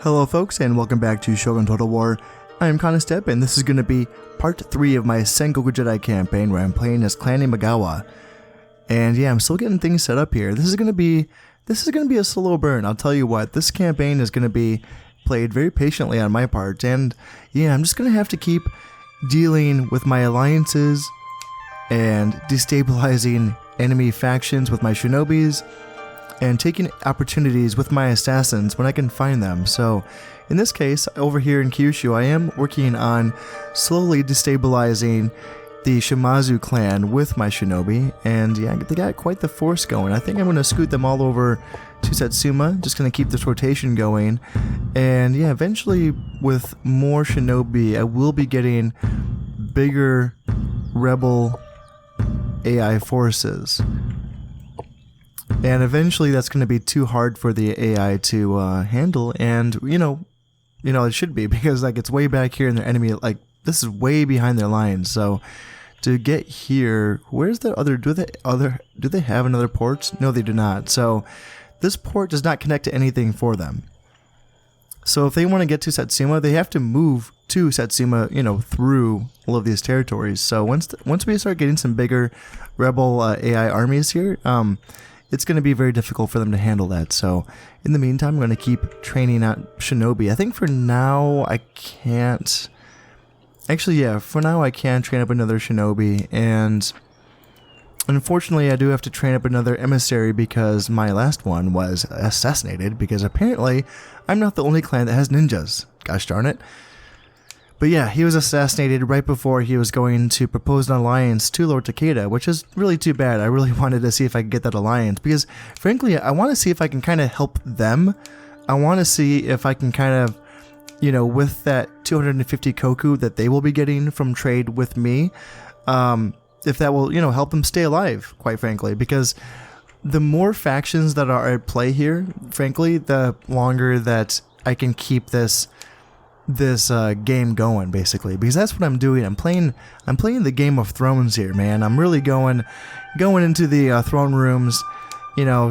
Hello folks, and welcome back to Shogun Total War. I am Constep, and this is going to be part 3 of my Sengoku Jedi campaign where I'm playing as Clan Imagawa. And yeah, I'm still getting things set up here. This is going to be a slow burn. I'll tell you what, this campaign is going to be played very patiently on my part, and yeah, I'm just going to have to keep dealing with my alliances and destabilizing enemy factions with my shinobis and taking opportunities with my assassins when I can find them. So in this case, over here in Kyushu, I am working on slowly destabilizing the Shimazu clan with my shinobi, and yeah, they got quite the force going. I think I'm going to scoot them all over to Satsuma, just going to keep this rotation going, and yeah, eventually with more shinobi, I will be getting bigger rebel AI forces. And eventually that's going to be too hard for the AI to handle, and you know it should be, because like it's way back here in their enemy, like this is way behind their lines. So to get here, where's the other, do they have another port? No, they do not. So this port does not connect to anything for them. So if they want to get to Satsuma, they have to move to Satsuma, through all of these territories. So once we start getting some bigger rebel AI armies here, it's going to be very difficult for them to handle that. So in the meantime, I'm going to keep training out shinobi. I think for now I can't. Actually, yeah, for now I can train up another shinobi, and unfortunately I do have to train up another emissary because my last one was assassinated, because apparently I'm not the only clan that has ninjas. Gosh darn it. But yeah, he was assassinated right before he was going to propose an alliance to Lord Takeda, which is really too bad. I really wanted to see if I could get that alliance, because frankly, I want to see if I can kind of help them. I want to see if I can kind of, with that 250 koku that they will be getting from trade with me, if that will, help them stay alive, quite frankly, because the more factions that are at play here, frankly, the longer that I can keep this game going, basically, because that's what I'm doing. I'm playing the Game of Thrones here, man. I'm really going into the throne rooms,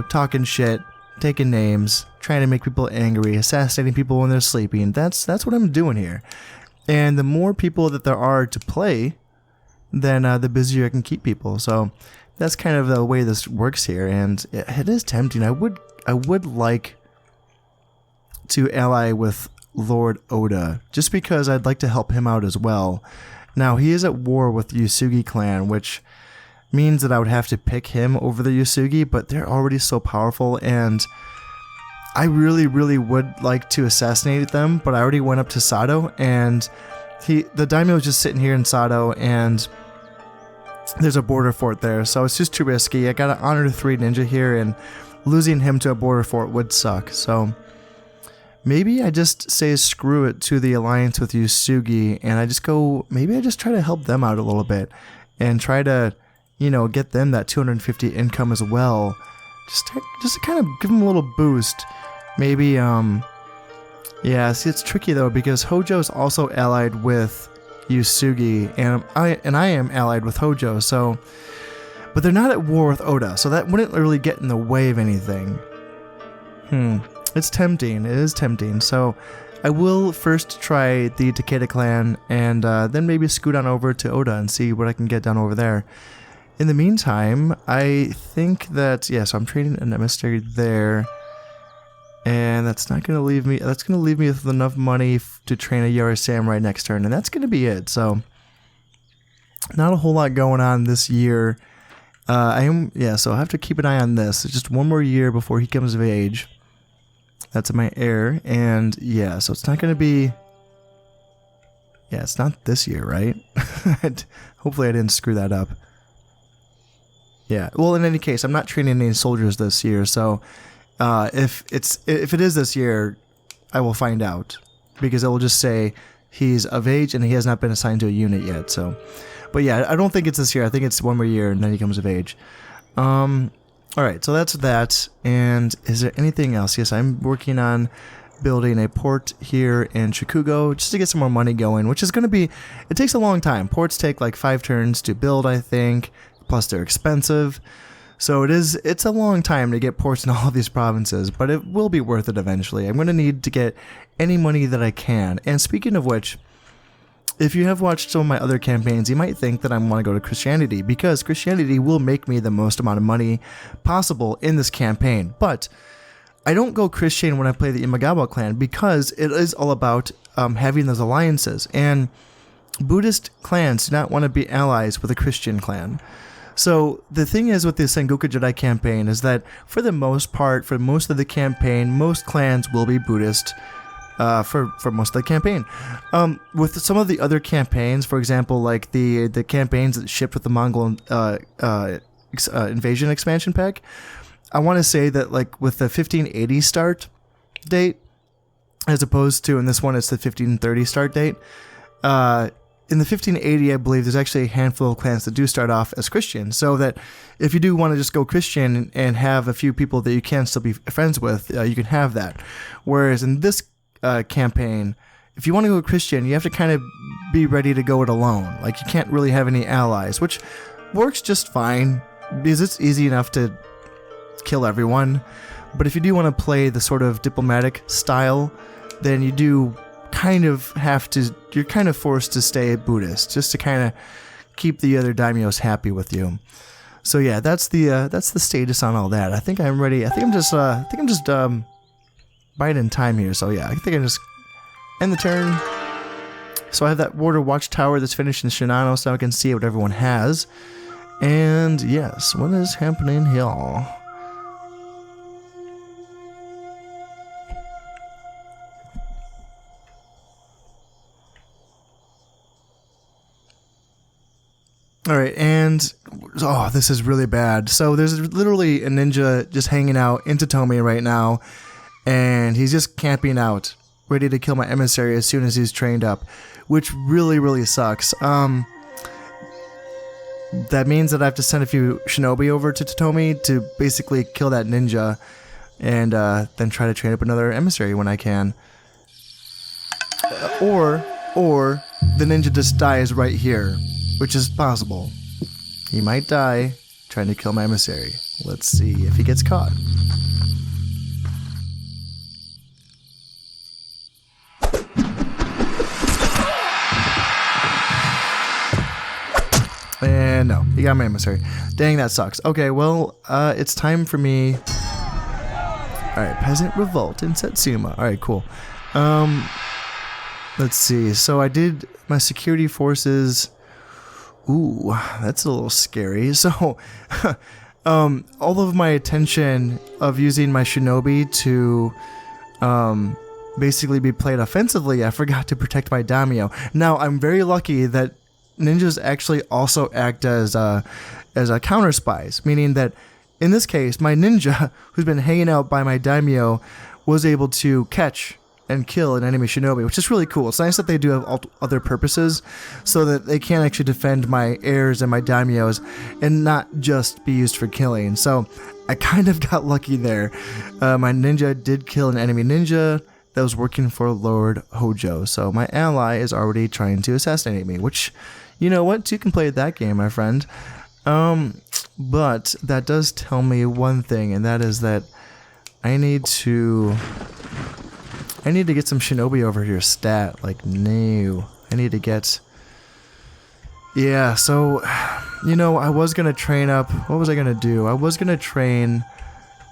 talking shit, taking names, trying to make people angry, assassinating people when they're sleeping. That's what I'm doing here. And the more people that there are to play, then the busier I can keep people. So that's kind of the way this works here, and it is tempting. I would like to ally with Lord Oda, just because I'd like to help him out as well. Now, he is at war with the Yusugi clan, which means that I would have to pick him over the Yusugi, but they're already so powerful, and I really, really would like to assassinate them, but I already went up to Sado, and the daimyo is just sitting here in Sado, and there's a border fort there, so it's just too risky. I got an honor 3 ninja here, and losing him to a border fort would suck, so maybe I just say screw it to the alliance with Yusugi, and I just try to help them out a little bit, and try to, get them that 250 income as well, just to kind of give them a little boost. Maybe, yeah, see, it's tricky though, because Hojo is also allied with Yusugi, and I am allied with Hojo, so, but they're not at war with Oda, so that wouldn't really get in the way of anything. It's tempting. It is tempting. So I will first try the Takeda clan, and then maybe scoot on over to Oda and see what I can get done over there. In the meantime, I think that, yeah, so I'm trading an emissary there, and that's not going to leave me, that's going to leave me with enough money to train a Yara Samurai next turn, and that's going to be it. So not a whole lot going on this year. So I have to keep an eye on this. It's just one more year before he comes of age. That's my heir, and yeah, so it's not going to be, yeah, it's not this year, right? Hopefully I didn't screw that up. Yeah, well, in any case, I'm not training any soldiers this year, so if it is this year, I will find out, because it will just say he's of age and he has not been assigned to a unit yet, so, but yeah, I don't think it's this year. I think it's one more year and then he comes of age. Alright, so that's that, and is there anything else? Yes, I'm working on building a port here in Shikugo, just to get some more money going, which is going to be, it takes a long time. Ports take like 5 turns to build, I think, plus they're expensive, So it's a long time to get ports in all of these provinces, but it will be worth it eventually. I'm going to need to get any money that I can. And speaking of which, if you have watched some of my other campaigns, you might think that I want to go to Christianity, because Christianity will make me the most amount of money possible in this campaign. But I don't go Christian when I play the Imagawa clan, because it is all about having those alliances. And Buddhist clans do not want to be allies with a Christian clan. So the thing is with the Sengoku Jedi campaign is that for the most part, for most of the campaign, most clans will be Buddhist for most of the campaign. With some of the other campaigns, for example, like the campaigns that shipped with the Mongol invasion expansion pack, I want to say that like with the 1580 start date, as opposed to in this one it's the 1530 start date, in the 1580, I believe there's actually a handful of clans that do start off as Christian, so that if you do want to just go Christian and have a few people that you can still be friends with, you can have that. Whereas in this campaign, if you want to go Christian, you have to kind of be ready to go it alone. Like, you can't really have any allies, which works just fine, because it's easy enough to kill everyone. But if you do want to play the sort of diplomatic style, then you do kind of have to, you're kind of forced to stay Buddhist just to kind of keep the other daimyos happy with you. So yeah, that's the status on all that. I think I'm ready. I think I'm just biding time here. So yeah, I think I just end the turn. So I have that water watchtower that's finished in Shinano, so I can see what everyone has. And yes, what is happening here? Alright, and oh, this is really bad. So there's literally a ninja just hanging out in Totomi right now, and he's just camping out, ready to kill my emissary as soon as he's trained up, which really, really sucks. That means that I have to send a few shinobi over to Totomi to basically kill that ninja, and then try to train up another emissary when I can. Or the ninja just dies right here, which is possible. He might die trying to kill my emissary. Let's see if he gets caught. And no, he got my emissary. Dang, that sucks. Okay, well, it's time for me. Alright, Peasant Revolt in Satsuma. Alright, cool. Let's see. So I did my security forces. Ooh, that's a little scary. So, all of my attention of using my shinobi to, basically be played offensively, I forgot to protect my daimyo. Now, I'm very lucky that ninjas actually also act as counter spies, meaning that in this case, my ninja, who's been hanging out by my daimyo, was able to catch and kill an enemy shinobi, which is really cool. It's nice that they do have other purposes, so that they can actually defend my heirs and my daimyos and not just be used for killing. So I kind of got lucky there. My ninja did kill an enemy ninja that was working for Lord Hojo, so my ally is already trying to assassinate me, which, you know what, you can play that game, my friend. But that does tell me one thing, and that is that I need to get some shinobi over here stat. Like, no. I need to get... Yeah, so, you know, I was going to train up... What was I going to do? I was going to train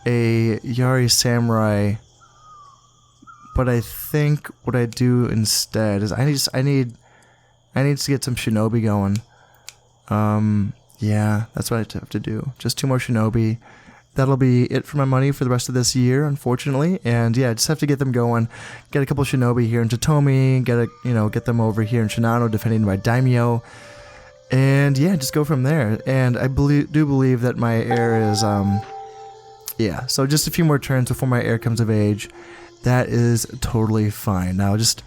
a Yari Samurai, but I think what I do instead is I need to get some shinobi going. Yeah, that's what I have to do. Just 2 more shinobi. That'll be it for my money for the rest of this year, unfortunately. And yeah, I just have to get them going. Get a couple shinobi here in Totomi. Get them over here in Shinano, defending my daimyo. And yeah, just go from there. And I do believe that my heir is yeah. So just a few more turns before my heir comes of age. That is totally fine. Now just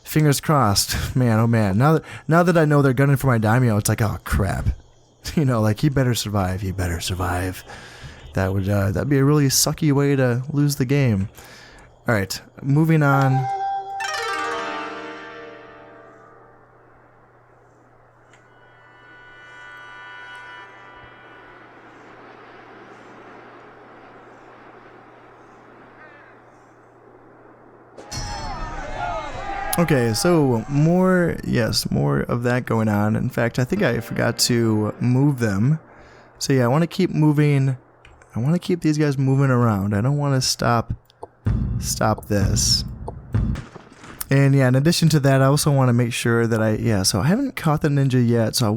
fingers crossed, man. Oh man. Now that I know they're gunning for my daimyo, it's like, oh crap. You know, like, he better survive. He better survive. That'd be a really sucky way to lose the game. Alright, moving on. Okay, so more, yes, more of that going on. In fact, I think I forgot to move them. So yeah, I want to keep moving. I want to keep these guys moving around. I don't want to stop this. And yeah, in addition to that, I also want to make sure that so I haven't caught the ninja yet. So I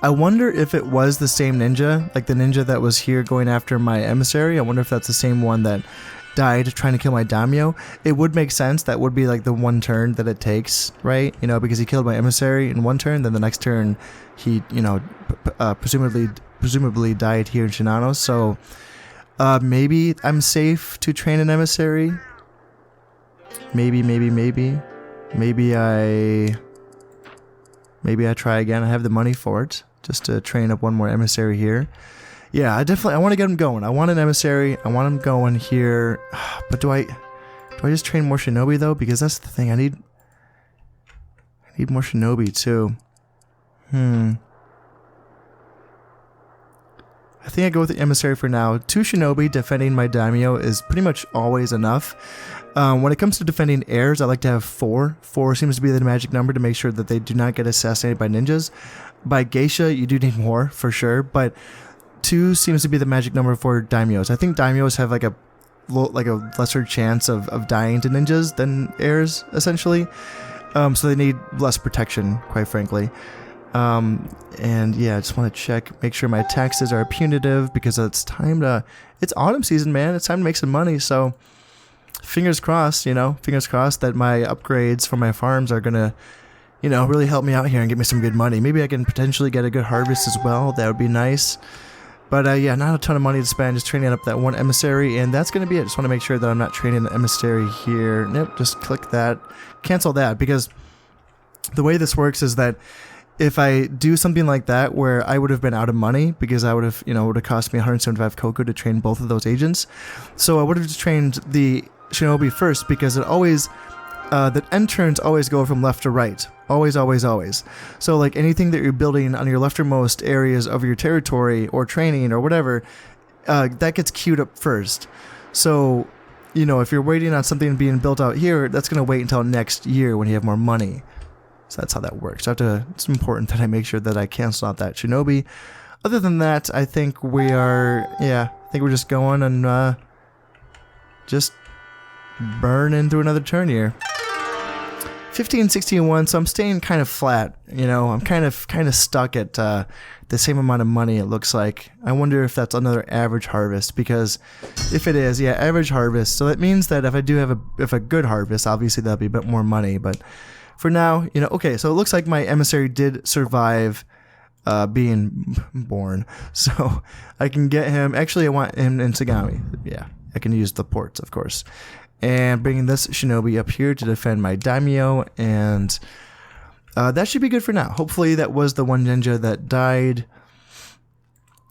wonder if it was the same ninja, like the ninja that was here going after my emissary. I wonder if that's the same one that died trying to kill my daimyo. It would make sense. That would be like the one turn that it takes, right? You know, because he killed my emissary in one turn, then the next turn he, you know, presumably died here in Shinano. So maybe I'm safe to train an emissary. Maybe I try again. I have the money for it, just to train up one more emissary here. Yeah, I want to get him going. I want an emissary. I want him going here. But do I just train more shinobi though? Because that's the thing. I need more shinobi too. I think I go with the emissary for now. 2 shinobi defending my daimyo is pretty much always enough. When it comes to defending heirs, I like to have 4. 4 seems to be the magic number to make sure that they do not get assassinated by ninjas. By geisha, you do need more for sure, but 2 seems to be the magic number for daimyos. I think daimyos have like a lesser chance of dying to ninjas than heirs, essentially. So they need less protection, quite frankly. And yeah, I just want to check, make sure my taxes are punitive, because it's autumn season, man. It's time to make some money. So fingers crossed, that my upgrades for my farms are gonna, really help me out here and get me some good money. Maybe I can potentially get a good harvest as well. That would be nice. But yeah, not a ton of money to spend, just training up that one emissary, and that's going to be it. Just want to make sure that I'm not training the emissary here. Nope, just click that, cancel that, because the way this works is that if I do something like that where I would have been out of money, because I would have, it would have cost me 175 cocoa to train both of those agents. So I would have just trained the shinobi first, because it always, the end turns always go from left to right. Always, always, always. So like anything that you're building on your leftermost areas of your territory or training or whatever, that gets queued up first. So, if you're waiting on something being built out here, that's going to wait until next year when you have more money. So that's how that works. It's important that I make sure that I cancel out that shinobi. Other than that, I think we're just going and just burning through another turn here. 15, 16, 1, so I'm staying kind of flat. I'm kind of stuck at the same amount of money, it looks like. I wonder if that's another average harvest, because if it is, yeah, average harvest. So that means that if I do have a good harvest, obviously that'll be a bit more money. But for now, okay, so it looks like my emissary did survive being born. So I can get him. Actually, I want him in Sagami. Yeah, I can use the ports, of course. And bringing this shinobi up here to defend my daimyo, and that should be good for now. Hopefully that was the one ninja that died.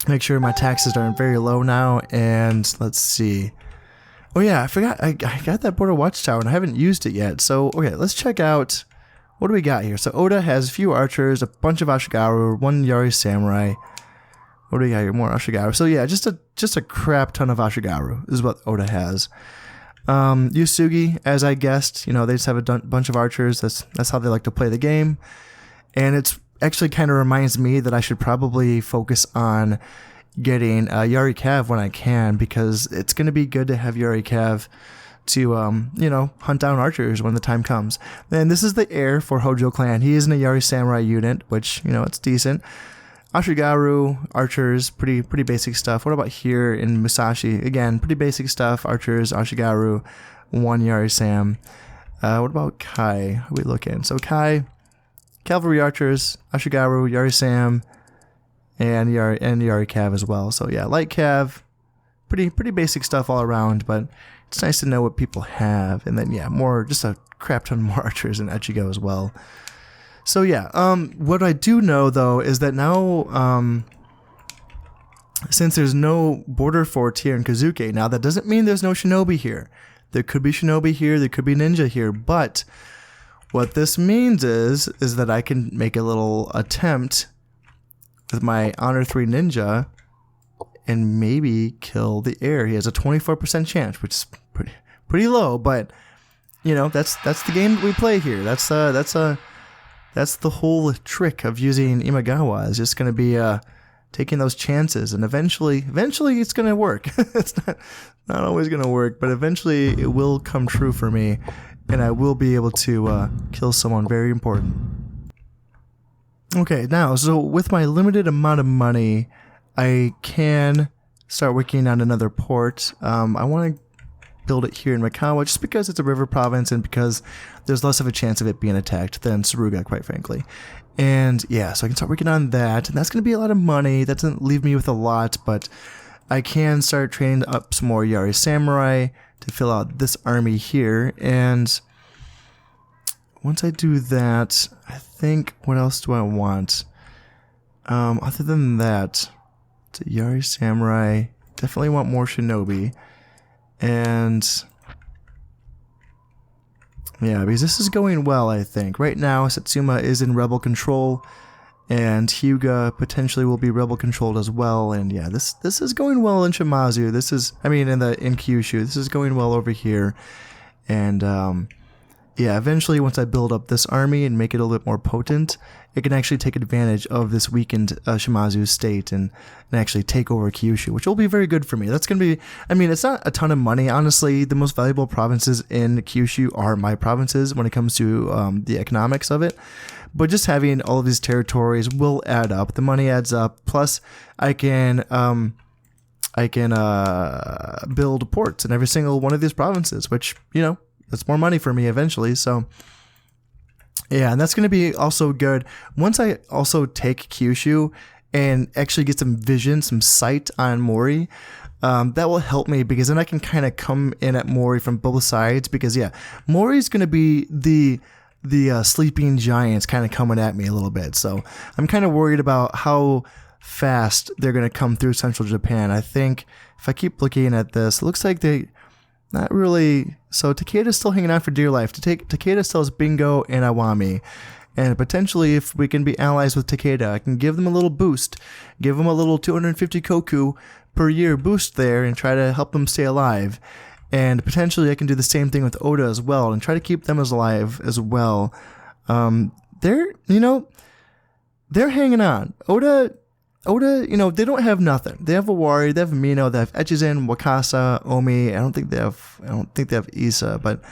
Make sure my taxes are very low now, and let's see. Oh yeah, I forgot, I got that border watchtower and I haven't used it yet. So okay, let's check out, what do we got here? So Oda has a few archers, a bunch of Ashigaru, 1 Yari samurai. What do we got here? More Ashigaru. So yeah, just a crap ton of Ashigaru is what Oda has. Yusugi, as I guessed, they just have a bunch of archers. That's how they like to play the game. And it's actually kind of reminds me that I should probably focus on getting Yari Cav when I can, because it's going to be good to have Yari Cav to, hunt down archers when the time comes. And this is the heir for Hojo clan. He is in a Yari samurai unit, which, it's decent. Ashigaru, archers, pretty basic stuff. What about here in Musashi? Again, pretty basic stuff. Archers, Ashigaru, 1 Yari Sam. What about Kai? How are we looking? So Kai, cavalry archers, Ashigaru, Yari Sam, and Yari Cav as well. So yeah, light Cav, pretty basic stuff all around. But it's nice to know what people have, and then yeah, just a crap ton more archers in Echigo as well. So yeah, what I do know though is that now, since there's no border fort here in Kazuke, now that doesn't mean there's no shinobi here. There could be shinobi here, there could be ninja here, but what this means is that I can make a little attempt with my Honor 3 ninja and maybe kill the heir. He has a 24% chance, which is pretty low, but you know, that's the game that we play here. That's the whole trick of using Imagawa, is just going to be taking those chances, and eventually it's going to work. It's not always going to work, but eventually it will come true for me, and I will be able to kill someone very important. Okay, now, so with my limited amount of money, I can start working on another port. I want to build it here in Imagawa just because it's a river province and because there's less of a chance of it being attacked than Suruga, quite frankly. And yeah, so I can start working on that, and that's going to be a lot of money. That doesn't leave me with a lot, but I can start training up some more Yari Samurai to fill out this army here. And once I do that, I think, what else do I want? Other than that, to Yari Samurai, definitely want more Shinobi. And yeah, because this is going well, I think. Right now, Satsuma is in rebel control, and Hyuga potentially will be rebel controlled as well. And yeah, this is going well in Shimazu. In Kyushu. This is going well over here. And yeah, eventually, once I build up this army and make it a little bit more potent, it can actually take advantage of this weakened Shimazu state and actually take over Kyushu, which will be very good for me. That's going to be, it's not a ton of money. Honestly, the most valuable provinces in Kyushu are my provinces when it comes to the economics of it. But just having all of these territories will add up. The money adds up. Plus, I can build ports in every single one of these provinces, which, that's more money for me eventually. So yeah, and that's going to be also good once I also take Kyushu and actually get some vision, some sight on Mori. That will help me, because then I can kind of come in at Mori from both sides, because yeah, Mori's going to be the sleeping giants kind of coming at me a little bit. So I'm kind of worried about how fast they're going to come through central Japan. I think if I keep looking at this, it looks like they not really. So Takeda's still hanging on for dear life. Takeda still has Bingo and Awami. And potentially, if we can be allies with Takeda, I can give them a little boost. Give them a little 250 koku per year boost there and try to help them stay alive. And potentially I can do the same thing with Oda as well and try to keep them as alive as well. They're hanging on. Oda, they don't have nothing. They have Owari, they have Mino, they have Echizen, Wakasa, Omi. I don't think they have Issa, but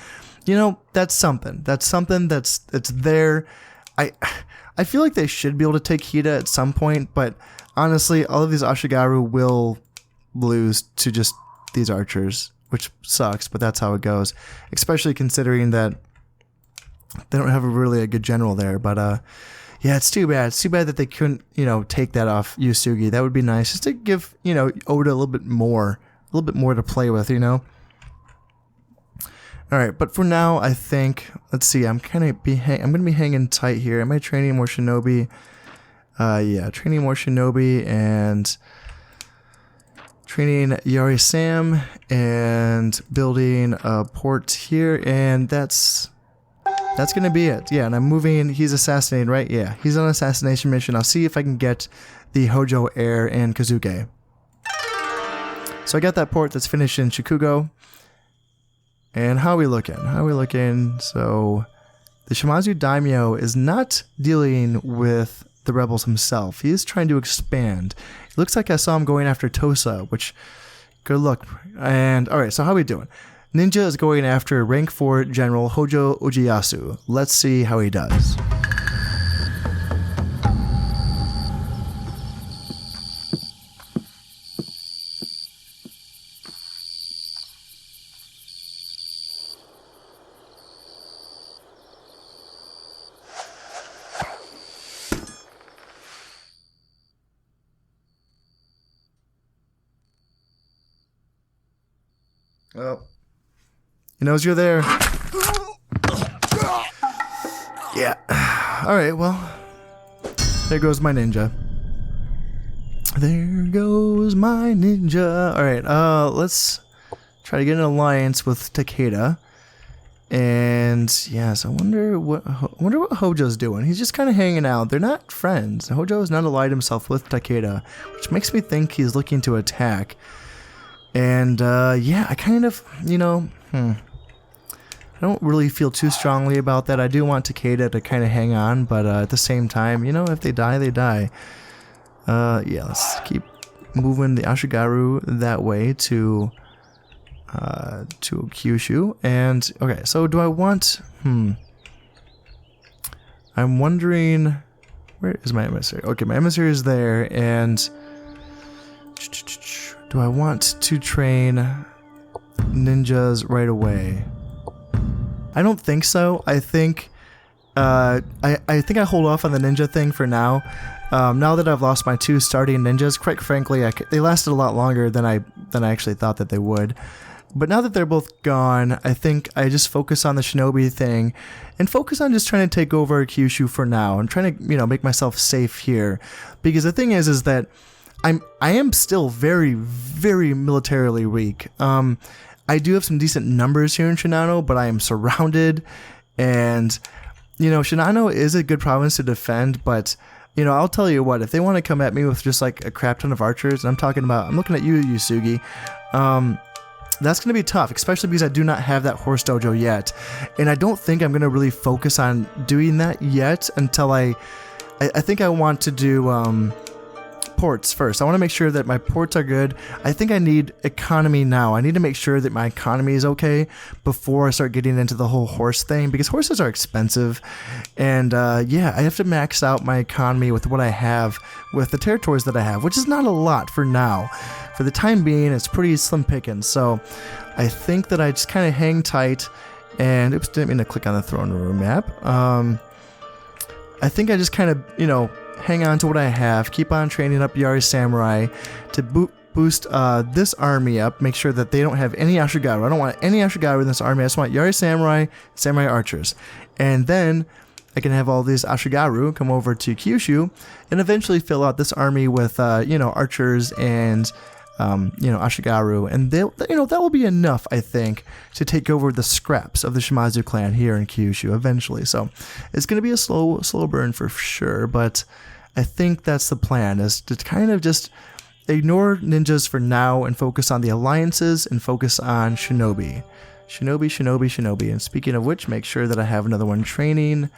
that's something. That's something that's there. I feel like they should be able to take Hida at some point, but honestly, all of these Ashigaru will lose to just these archers, which sucks, but that's how it goes. Especially considering that they don't have a good general there. But yeah, it's too bad. It's too bad that they couldn't, take that off Yusugi. That would be nice, just to give, Oda a little bit more to play with, All right, but for now, I think, let's see, I'm going to be hanging tight here. Am I training more Shinobi? Yeah, training more Shinobi and training Yari Sam and building a port here, and that's going to be it. Yeah, and I'm moving. He's assassinated, right? Yeah, he's on an assassination mission. I'll see if I can get the Hojo heir and Kazuke. So I got that port that's finished in Shikugo. And how are we looking? So the Shimazu Daimyo is not dealing with the rebels himself. He is trying to expand. It looks like I saw him going after Tosa, which, good luck. And alright, so how are we doing? Ninja is going after rank 4 General Hojo Ujiyasu. Let's see how he does. Oh. He knows you're there. Yeah. Alright, well. There goes my ninja. Alright, let's try to get an alliance with Takeda. And yes, I wonder what Hojo's doing. He's just kind of hanging out. They're not friends. Hojo has not allied himself with Takeda, which makes me think he's looking to attack. And yeah, I kind of, I don't really feel too strongly about that. I do want Takeda to kind of hang on, but at the same time, you know, if they die, they die. Yeah, let's keep moving the Ashigaru that way to Kyushu. And okay, so do I want? I'm wondering, where is my emissary? Okay, my emissary is there, and do I want to train ninjas right away? I don't think so. I think I think I hold off on the ninja thing for now. Now that I've lost my 2 starting ninjas, quite frankly, they lasted a lot longer than I actually thought that they would. But now that they're both gone, I think I just focus on the shinobi thing and focus on just trying to take over Kyushu for now. I'm trying to, you know, make myself safe here, because the thing is that I am still very, very militarily weak. I do have some decent numbers here in Shinano, but I am surrounded, and you know, Shinano is a good province to defend, but you know, I'll tell you what, if they want to come at me with just like a crap ton of archers, and I'm looking at you, Yusugi, that's going to be tough, especially because I do not have that horse dojo yet, and I don't think I'm going to really focus on doing that yet until I think I want to do ports first. I want to make sure that my ports are good. I think I need economy now. I need to make sure that my economy is okay before I start getting into the whole horse thing, because horses are expensive, and yeah, I have to max out my economy with what I have, with the territories that I have, which is not a lot for now. For the time being, it's pretty slim pickings, so I think that I just kind of hang tight, and oops, didn't mean to click on the throne room map. I think I just kind of, you know, hang on to what I have, keep on training up Yari Samurai to boost this army up, make sure that they don't have any Ashigaru. I don't want any Ashigaru in this army. I just want Yari Samurai, Samurai Archers. And then I can have all these Ashigaru come over to Kyushu and eventually fill out this army with, you know, archers and, you know, Ashigaru. And they'll, you know, that will be enough, I think, to take over the scraps of the Shimazu clan here in Kyushu eventually. So it's going to be a slow burn for sure, but I think that's the plan, is to kind of just ignore ninjas for now and focus on the alliances and focus on shinobi. Shinobi. And speaking of which, make sure that I have another one training.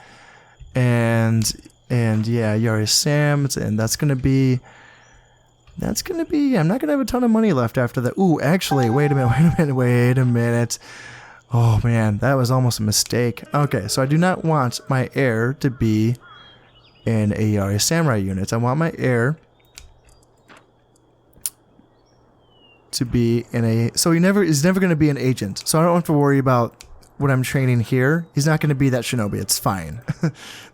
And yeah, Yari Sam, and that's gonna be, I'm not gonna have a ton of money left after that. Ooh, actually, wait a minute. Oh man, that was almost a mistake. Okay, so I do not want my heir to be in a Yari Samurai unit. I want my to be in a, so he's never going to be an agent, so I don't have to worry about what I'm training here. He's not going to be that shinobi. It's fine.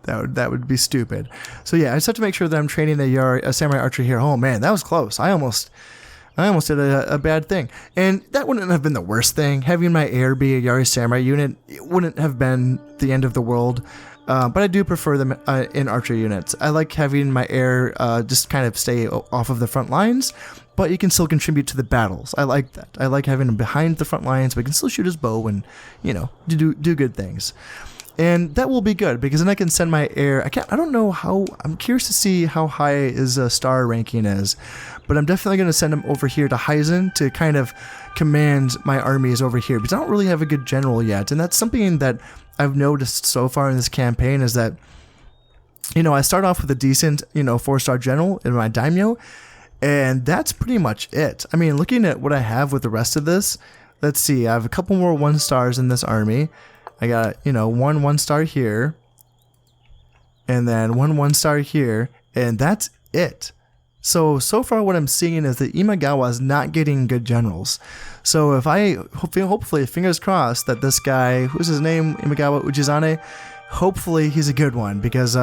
that would be stupid. So yeah, I just have to make sure that I'm training a samurai archer here. Oh man, that was close. I almost did a bad thing, and that wouldn't have been the worst thing. Having my heir be a Yari Samurai unit, it wouldn't have been the end of the world. But I do prefer them in archer units. I like having my heir just kind of stay off of the front lines, but he can still contribute to the battles. I like that. I like having him behind the front lines, but he can still shoot his bow and, you know, do good things. And that will be good, because then I can send my heir. I don't know how. I'm curious to see how high his star ranking is, but I'm definitely going to send him over here to Heisen to kind of command my armies over here, because I don't really have a good general yet, and that's something that I've noticed so far in this campaign, is that, you know, I start off with a decent, you know, 4-star general in my daimyo, and that's pretty much it. I mean, looking at what I have with the rest of this, let's see, I have a couple more 1-stars in this army. I got, you know, 1-star here, and then 1-star here, and that's it. So far what I'm seeing is that Imagawa is not getting good generals. So if I, hopefully, fingers crossed, that this guy, who's his name, Imagawa Ujizane, hopefully he's a good one, because,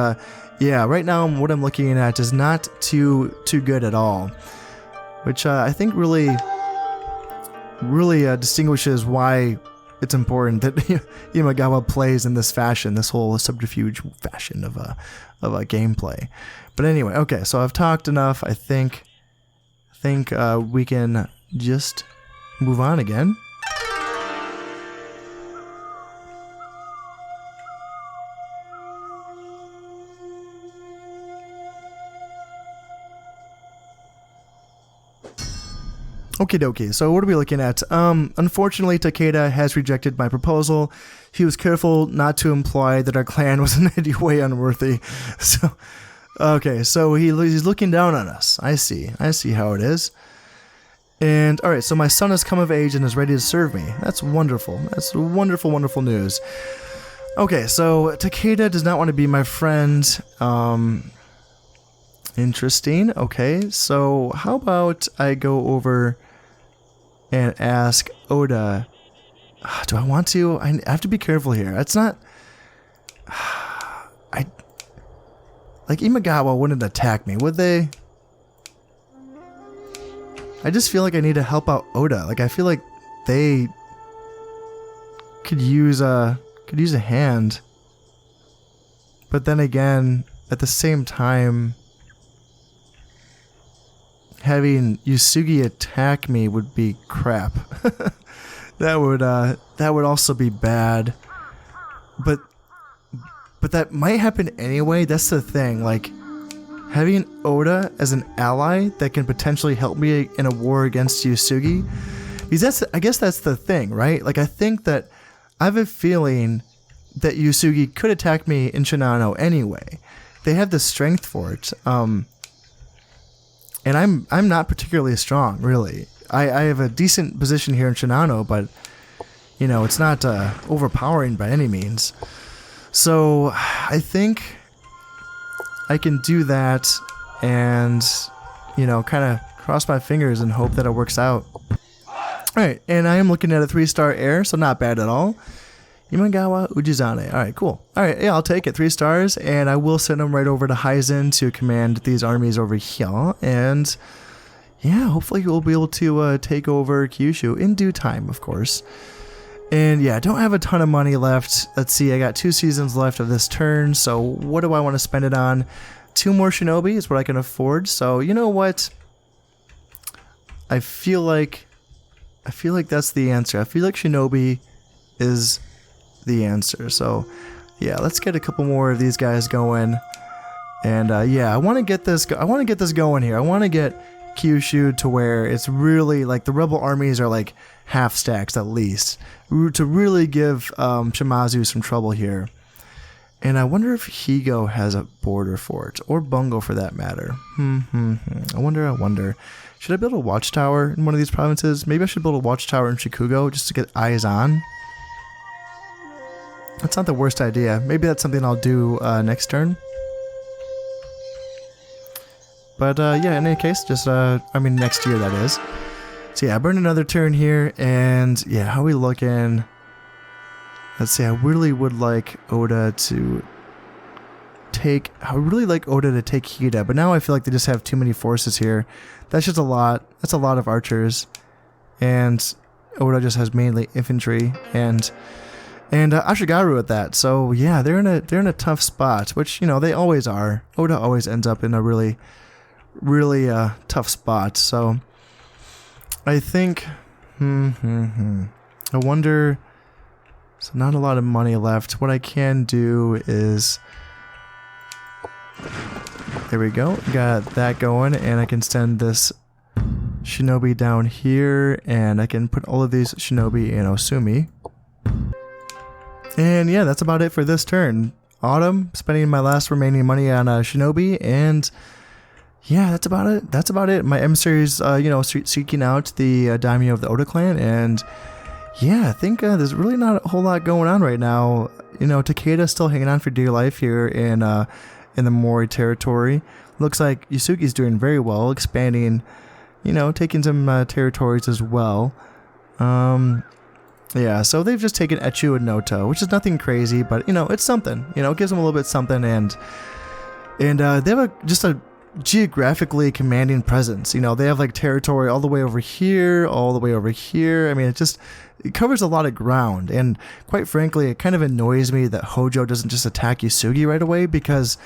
yeah, right now what I'm looking at is not too good at all, which I think really distinguishes why it's important that Imagawa plays in this fashion, this whole subterfuge fashion of a gameplay. But anyway, okay, so I've talked enough. I think we can just move on again. Okie dokie. So what are we looking at? Unfortunately, Takeda has rejected my proposal. He was careful not to imply that our clan was in any way unworthy. So, okay, so he's looking down on us. I see how it is. And all right, so my son has come of age and is ready to serve me. That's wonderful. That's wonderful, wonderful news. Okay, so Takeda does not want to be my friend. Interesting. Okay, so how about I go over and ask Oda. Do I want to? I have to be careful here. It's not. Like Imagawa wouldn't attack me, would they? I just feel like I need to help out Oda. Like I feel like they could use a hand. But then again, at the same time, having Yusugi attack me would be crap. that would also be bad. But that might happen anyway. That's the thing. Like having Oda as an ally that can potentially help me in a war against Yusugi, because I guess that's the thing, right? Like I think that I have a feeling that Yusugi could attack me in Shinano anyway. They have the strength for it. And I'm not particularly strong, really. I have a decent position here in Shinano, but you know, it's not overpowering by any means. So I think I can do that and, you know, kind of cross my fingers and hope that it works out. Alright, and I am looking at a 3-star heir, so not bad at all. Imagawa Ujizane. Alright, cool. Alright, yeah, I'll take it. 3 stars, and I will send him right over to Hizen to command these armies over here. And yeah, hopefully we'll be able to take over Kyushu in due time, of course. And yeah, I don't have a ton of money left. Let's see, I got 2 seasons left of this turn, so what do I want to spend it on? 2 more shinobi is what I can afford, so you know what? I feel like that's the answer. I feel like shinobi is the answer. So yeah, let's get a couple more of these guys going. And yeah, I want to get this going here. I want to get Kyushu to where it's really like the rebel armies are like half stacks at least, to really give Shimazu some trouble here. And I wonder if Higo has a border fort, or Bungo for that matter. I wonder. Should I build a watchtower in one of these provinces? Maybe I should build a watchtower in Shikugo just to get eyes on. That's not the worst idea. Maybe that's something I'll do next turn. But yeah, in any case, just I mean next year that is. So yeah, I burned another turn here, and yeah, how are we looking? Let's see, I really would like Oda to take Hida, but now I feel like they just have too many forces here. That's just a lot. That's a lot of archers, and Oda just has mainly infantry and Ashigaru at that. So yeah, they're in a tough spot, which you know they always are. Oda always ends up in a really tough spot. So I think I wonder. So not a lot of money left. What I can do is, there we go, got that going, and I can send this shinobi down here, and I can put all of these shinobi in Osumi. And yeah, that's about it for this turn. Autumn, spending my last remaining money on shinobi, and yeah, that's about it. That's about it. My emissaries, you know, seeking out the daimyo of the Oda clan, and yeah, I think there's really not a whole lot going on right now. You know, Takeda's still hanging on for dear life here in the Mori territory. Looks like Yusugi's doing very well, expanding, you know, taking some territories as well. Yeah, so they've just taken Echu and Noto, which is nothing crazy, but you know, it's something. You know, it gives them a little bit something, and they have just a geographically commanding presence. You know, they have like territory all the way over here, all the way over here. I mean, it covers a lot of ground, and quite frankly, it kind of annoys me that Hojo doesn't just attack Yusugi right away, because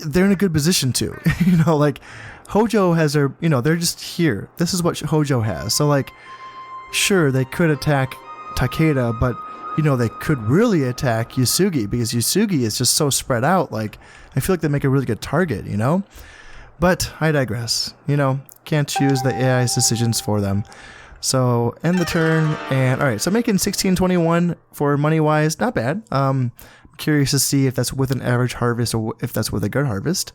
they're in a good position to. You know, like Hojo has their, you know, they're just here. This is what Hojo has. So like, sure, they could attack Takeda, but you know, they could really attack Yusugi, because Yusugi is just so spread out. Like, I feel like they make a really good target, you know? But I digress. You know, can't choose the AI's decisions for them. So end the turn, and all right. So making 1621 for money wise, not bad. Curious to see if that's with an average harvest or if that's with a good harvest.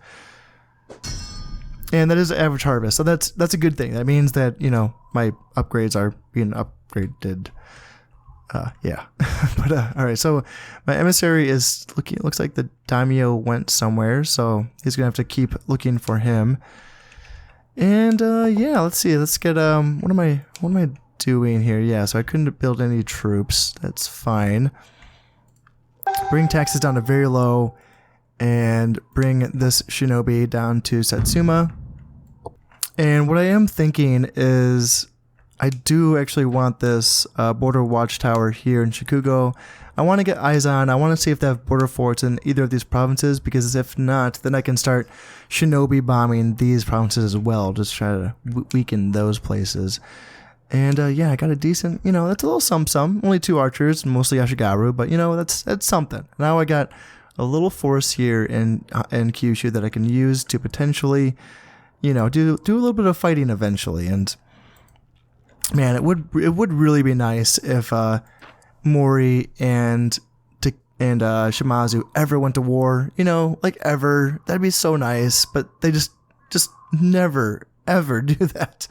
And that is an average harvest, so that's a good thing. That means that, you know, my upgrades are being upgraded. Yeah. But all right, so my emissary is looking. It looks like the daimyo went somewhere, so he's gonna have to keep looking for him. And yeah, let's see. Let's get what am I doing here? Yeah, so I couldn't build any troops. That's fine. Bring taxes down to very low, and bring this shinobi down to Satsuma. And what I am thinking is, I do actually want this border watchtower here in Shikugo. I want to get eyes on. I want to see if they have border forts in either of these provinces, because if not, then I can start shinobi bombing these provinces as well. Just try to weaken those places. And yeah, I got a decent, you know, that's a little some. Only 2 archers, mostly Ashigaru, but you know, that's something. Now I got a little force here in Kyushu that I can use to potentially, you know, do a little bit of fighting eventually. And man, it would really be nice if Mori and Shimazu ever went to war. You know, like ever. That'd be so nice. But they just never ever do that.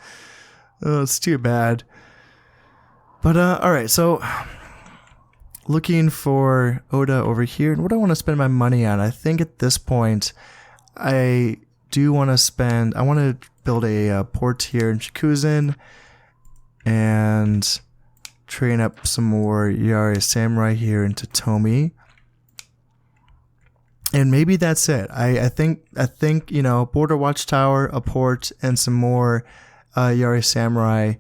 Oh, it's too bad. But all right, so looking for Oda over here, and what do I want to spend my money on? I think at this point, I do want to spend. I want to build a port here in Shikuzen, and train up some more Yari Samurai here in Totomi. And maybe that's it. I think you know, border watchtower, a port, and some more Yari Samurai,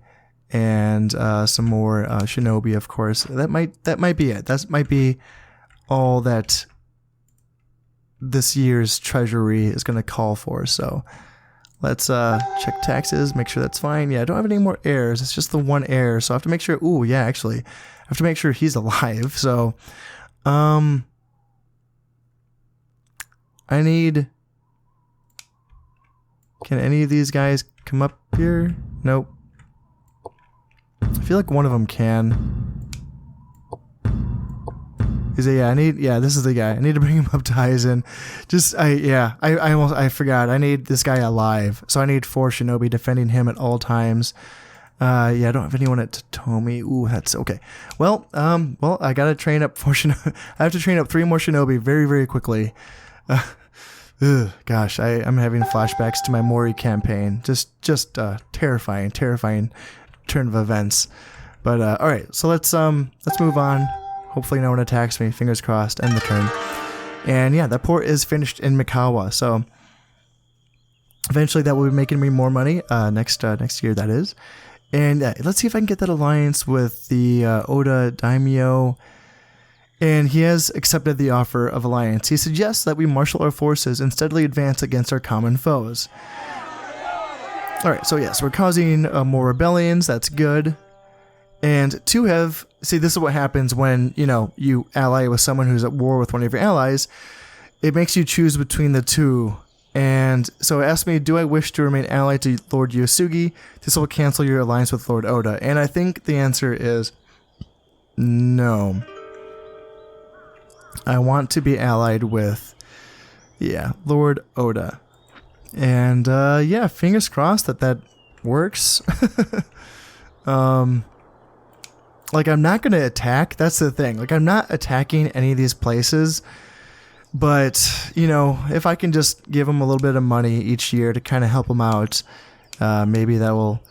and some more shinobi, of course. That might be it. That might be all that this year's treasury is going to call for. So let's check taxes, make sure that's fine. Yeah, I don't have any more heirs. It's just the one heir, so I have to make sure. Ooh, yeah, actually, I have to make sure he's alive. So, I need. Can any of these guys come up here? Nope. I feel like one of them can. Is it? Yeah, this is the guy. I need to bring him up to Aizen. I forgot. I need this guy alive. So I need 4 shinobi defending him at all times. Yeah, I don't have anyone at Totomi. Ooh, that's okay. Well, I gotta train up 4 shinobi. I have to train up 3 more shinobi very, very quickly. Gosh, I'm having flashbacks to my Mori campaign. Just terrifying turn of events. But all right, so let's move on. Hopefully no one attacks me. Fingers crossed. End the turn. And yeah, that port is finished in Imagawa. So eventually that will be making me more money next year, that is. And let's see if I can get that alliance with the Oda Daimyo. And he has accepted the offer of alliance. He suggests that we marshal our forces and steadily advance against our common foes. Alright, so yes, we're causing more rebellions. That's good. And to have... See, this is what happens when, you know, you ally with someone who's at war with one of your allies. It makes you choose between the two. And so it asks me, do I wish to remain allied to Lord Yosugi? This will cancel your alliance with Lord Oda. And I think the answer is no. I want to be allied with, yeah, Lord Oda. And yeah, fingers crossed that works. Like, I'm not going to attack. That's the thing. Like, I'm not attacking any of these places. But, you know, if I can just give them a little bit of money each year to kind of help them out, maybe that will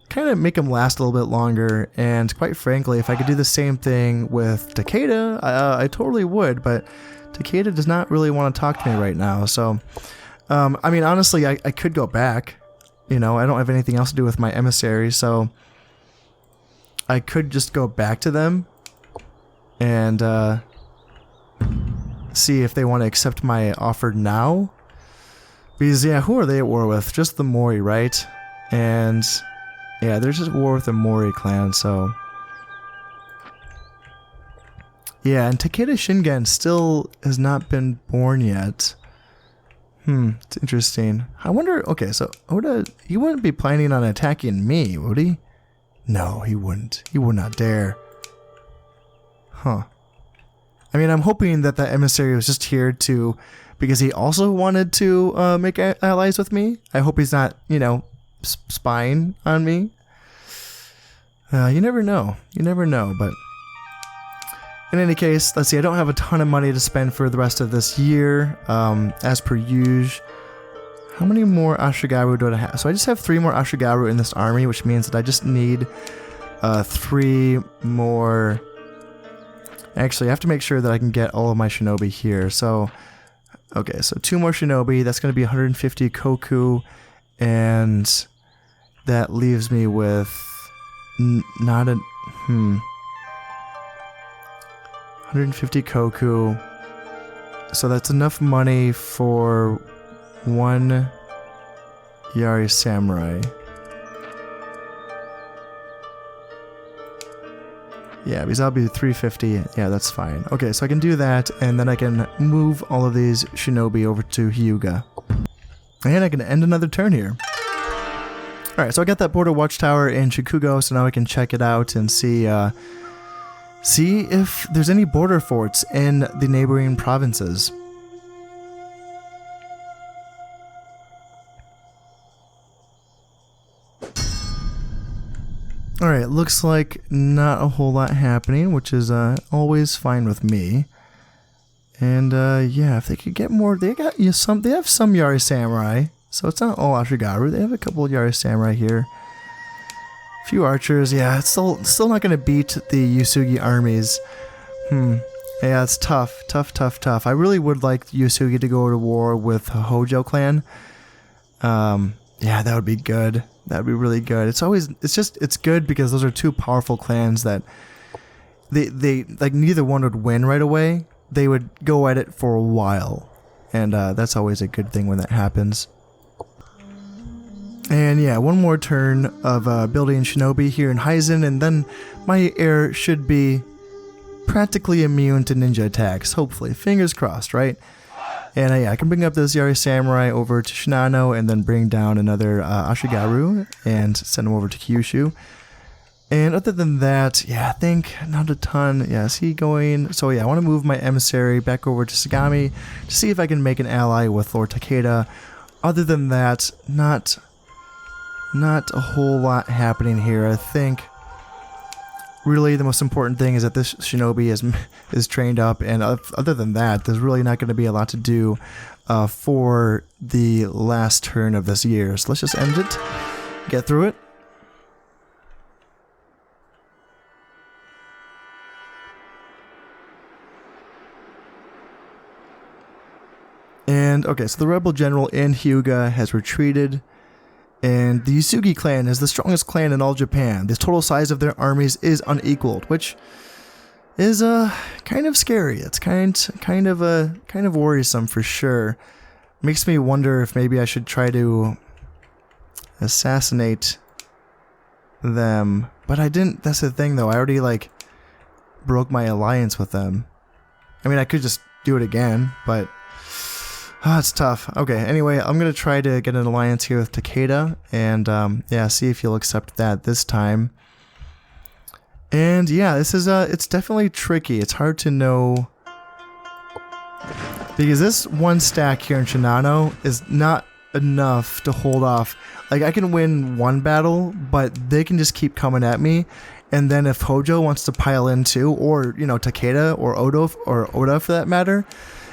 kind of make them last a little bit longer. And quite frankly, if I could do the same thing with Takeda, I totally would. But Takeda does not really want to talk to me right now. So, I mean, honestly, I could go back. You know, I don't have anything else to do with my emissary, so I could just go back to them and see if they want to accept my offer now. Because, yeah, who are they at war with? Just the Mori, right? And, yeah, there's just war with the Mori clan, so... Yeah, and Takeda Shingen still has not been born yet. It's interesting. I wonder, okay, so Oda, he wouldn't be planning on attacking me, would he? No, he wouldn't. He would not dare. Huh. I mean, I'm hoping that that emissary was just here to, because he also wanted to make allies with me. I hope he's not, you know, spying on me. You never know. You never know, but in any case, let's see, I don't have a ton of money to spend for the rest of this year, as per usual. How many more Ashigaru do I have? So I just have 3 more Ashigaru in this army, which means that I just need 3 more. Actually, I have to make sure that I can get all of my shinobi here. So, okay, so 2 more shinobi. That's going to be 150 koku, and that leaves me with not a 150 koku. So that's enough money for 1 Yari Samurai. Yeah, because I'll be 350. Yeah, that's fine. Okay, so I can do that, and then I can move all of these shinobi over to Hyuga. And I can end another turn here. Alright, so I got that border watchtower in Shikugo, so now I can check it out and see if there's any border forts in the neighboring provinces. Alright, looks like not a whole lot happening, which is always fine with me. And yeah, if they could get more, they have some Yari Samurai, so it's not all Ashigaru. They have a couple of Yari Samurai here. A few archers, yeah, it's still not going to beat the Yusugi armies. Yeah, it's tough. I really would like Yusugi to go to war with the Hojo clan. Yeah, that would be good. That'd be really good. It's good because those are 2 powerful clans that they like neither one would win right away. They would go at it for a while, and that's always a good thing when that happens. And yeah, 1 more turn of building shinobi here in Hizen, and then my heir should be practically immune to ninja attacks. Hopefully, fingers crossed, right? And yeah, I can bring up this Yari Samurai over to Shinano, and then bring down another Ashigaru and send him over to Kyushu. And other than that, yeah, I think not a ton. Yeah, is he going? So yeah, I want to move my emissary back over to Sagami to see if I can make an ally with Lord Takeda. Other than that, not a whole lot happening here. I think really the most important thing is that this shinobi is trained up, and other than that, there's really not going to be a lot to do for the last turn of this year. So let's just end it, get through it. And okay, so the rebel general in Hyuga has retreated. And the Yusugi clan is the strongest clan in all Japan. The total size of their armies is unequaled, which is kind of scary. It's kind of worrisome for sure. Makes me wonder if maybe I should try to assassinate them. But I didn't. That's the thing, though. I already broke my alliance with them. I mean, I could just do it again, but it's tough. Okay, anyway, I'm going to try to get an alliance here with Takeda, and yeah, see if he'll accept that this time. And yeah, this is, it's definitely tricky. It's hard to know, because this 1 stack here in Shinano is not enough to hold off. Like, I can win 1 battle, but they can just keep coming at me. And then if Hojo wants to pile in too, or, you know, Takeda or Oda for that matter,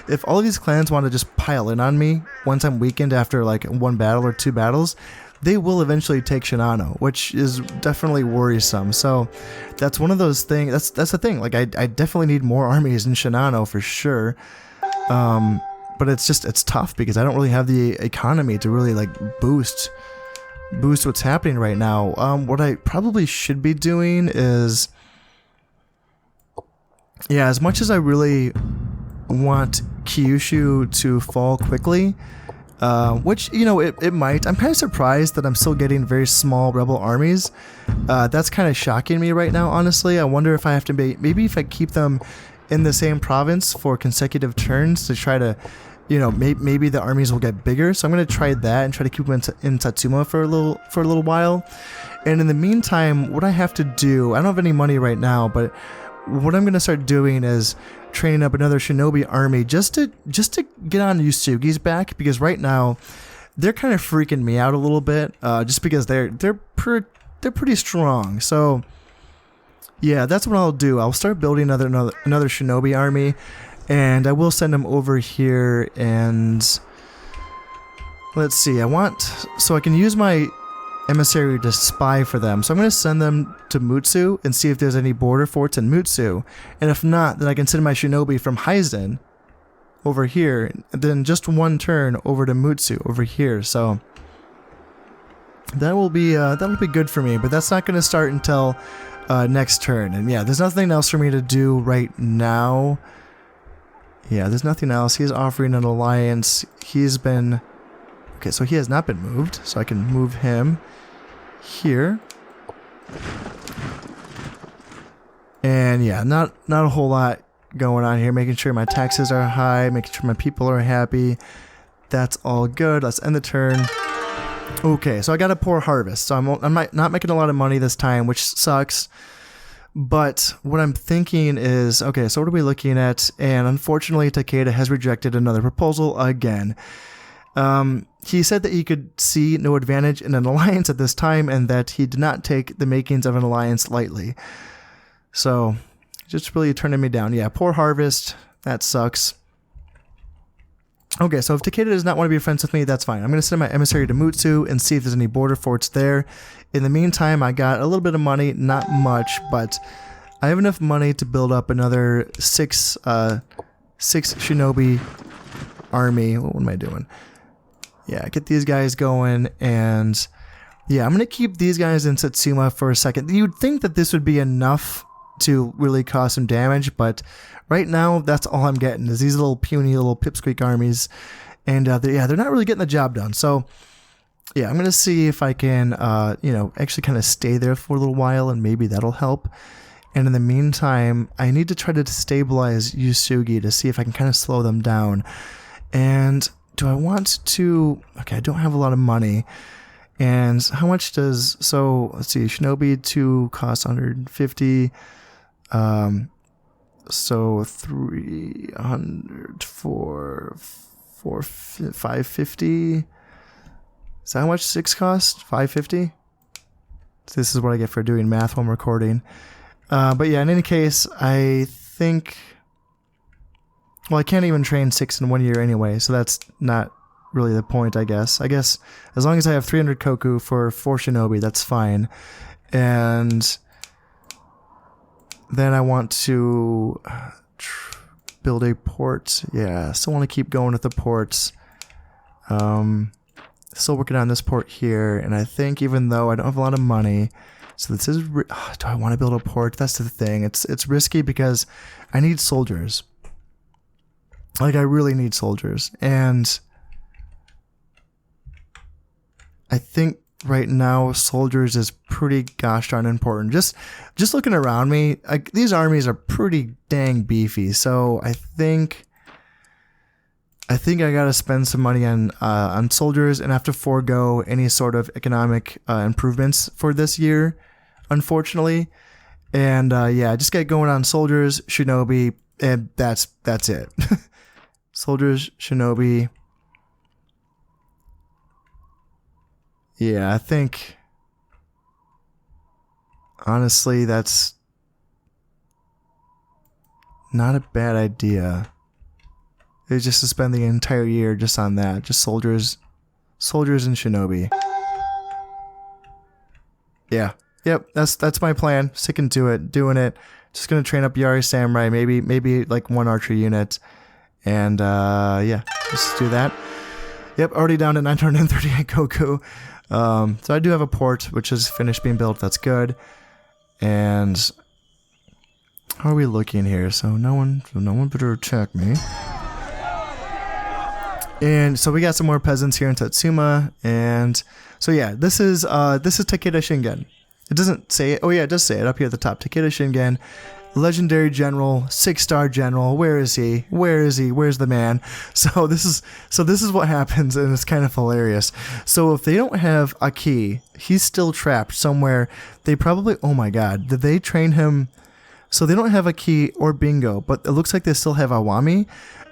if all of these clans want to just pile in on me once I'm weakened after 1 battle or 2 battles, they will eventually take Shinano, which is definitely worrisome. So that's one of those things. That's the thing. I definitely need more armies in Shinano for sure. But it's tough because I don't really have the economy to really boost what's happening right now. What I probably should be doing is, yeah, as much as I really want Kyushu to fall quickly, which, you know, it might. I'm kind of surprised that I'm still getting very small rebel armies. That's kind of shocking me right now, honestly. I wonder if I have to maybe if I keep them in the same province for consecutive turns to try to you know, maybe the armies will get bigger. So I'm going to try that and try to keep them in Satsuma for a little while. And in the meantime, what I have to do, I don't have any money right now, but what I'm going to start doing is training up another shinobi army just to get on Yusugi's back, because right now they're kind of freaking me out a little bit, just because they're pretty strong. So yeah, that's what I'll do. I'll start building another shinobi army, and I will send them over here. And let's see, so I can use my emissary to spy for them. So I'm going to send them to Mutsu and see if there's any border forts in Mutsu. And if not, then I can send my shinobi from Hizen over here, and then just one turn over to Mutsu over here. So that'll be good for me, but that's not going to start until next turn. And yeah, there's nothing else for me to do right now. Yeah, there's nothing else. He's offering an alliance. He's been... Okay, so he has not been moved, so I can move him here. And yeah, not a whole lot going on here. Making sure my taxes are high, making sure my people are happy. That's all good. Let's end the turn. Okay, so I got a poor harvest, so I'm not making a lot of money this time, which sucks. But what I'm thinking is, okay, so what are we looking at? And unfortunately, Takeda has rejected another proposal again. He said that he could see no advantage in an alliance at this time, and that he did not take the makings of an alliance lightly. So, just really turning me down. Yeah, poor harvest. That sucks. Okay, so if Takeda does not want to be friends with me, that's fine. I'm going to send my emissary to Mutsu and see if there's any border forts there. In the meantime, I got a little bit of money, not much, but I have enough money to build up another six shinobi army. What am I doing? Yeah, get these guys going, and yeah, I'm going to keep these guys in Satsuma for a second. You'd think that this would be enough to really cause some damage, but right now, that's all I'm getting, is these little puny little pipsqueak armies, and they're not really getting the job done. So yeah, I'm going to see if I can, actually kind of stay there for a little while, and maybe that'll help. And in the meantime, I need to try to stabilize Yusugi to see if I can kind of slow them down. And do I want to... Okay, I don't have a lot of money. And how much does... So, let's see. Shinobi 2 costs 150. So, 300 for 550. Is that how much 6 cost? 550? So this is what I get for doing math while I'm recording. But yeah, in any case, I think... Well, I can't even train 6 in 1 year anyway, so that's not really the point, I guess. I guess as long as I have 300 koku for 4 shinobi, that's fine. And then I want to build a port. Yeah, still want to keep going with the ports. Still working on this port here, and I think even though I don't have a lot of money, so this is... do I want to build a port? That's the thing. It's risky because I need soldiers. Like, I really need soldiers, and I think right now soldiers is pretty gosh darn important. Just looking around me, these armies are pretty dang beefy, so I think I gotta spend some money on soldiers and have to forego any sort of economic improvements for this year, unfortunately. And yeah, just get going on soldiers, shinobi, and that's it. Soldiers, shinobi. Yeah, I think honestly that's not a bad idea. It's just to spend the entire year just on that, just soldiers and shinobi. Yeah, yep, that's my plan. Sticking to it, doing it. Just gonna train up Yari Samurai, maybe like 1 archer unit. And yeah, let's do that. Yep, already down to 938 koku. So I do have a port which is finished being built. That's good. And how are we looking here? So no one better attack me. And so we got some more peasants here in Satsuma. And so yeah, this is Takeda Shingen. It doesn't say it. Oh yeah, it does say it up here at the top. Takeda Shingen legendary general, 6-star general. Where is he? Where is he? Where's the man? So this is what happens, and it's kind of hilarious. So if they don't have a key, he's still trapped somewhere. They probably, oh my god, did they train him? So they don't have a key or bingo, but it looks like they still have Awami,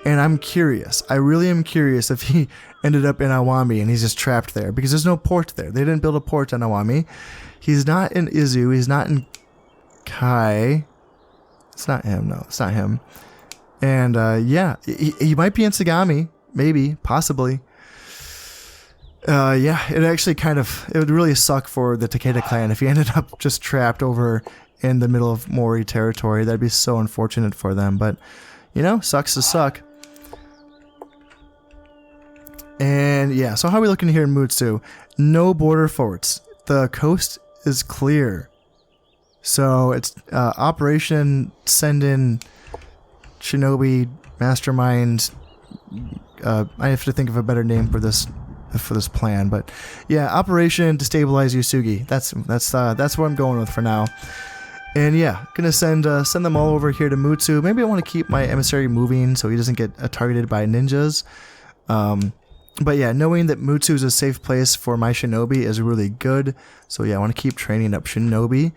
and I'm curious. I really am curious if he ended up in Awami and he's just trapped there, because there's no port there. They didn't build a port on Awami. He's not in Izu. He's not in Kai. It's not him. No, it's not him. And yeah, he might be in Sagami. Maybe. Possibly. Yeah, it would really suck for the Takeda clan if he ended up just trapped over in the middle of Mori territory. That'd be so unfortunate for them. But, you know, sucks to suck. And yeah, so how are we looking here in Mutsu? No border forts. The coast is clear. So it's Operation Send In Shinobi Mastermind. I have to think of a better name for this plan, but yeah, Operation Destabilize Yusugi. That's what I'm going with for now. And yeah, gonna send them all over here to Mutsu. Maybe I want to keep my emissary moving so he doesn't get targeted by ninjas. But yeah, knowing that Mutsu is a safe place for my shinobi is really good. So yeah, I want to keep training up shinobi.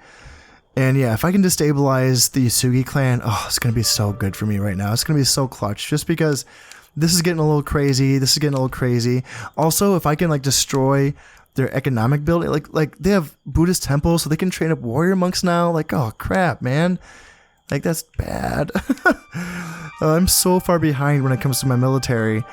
And yeah, if I can destabilize the Yusugi clan, oh, it's going to be so good for me right now. It's going to be so clutch, just because this is getting a little crazy. Also, if I can like destroy their economic building, like they have Buddhist temples, so they can train up warrior monks now. Like, oh crap, man. Like, that's bad. I'm so far behind when it comes to my military.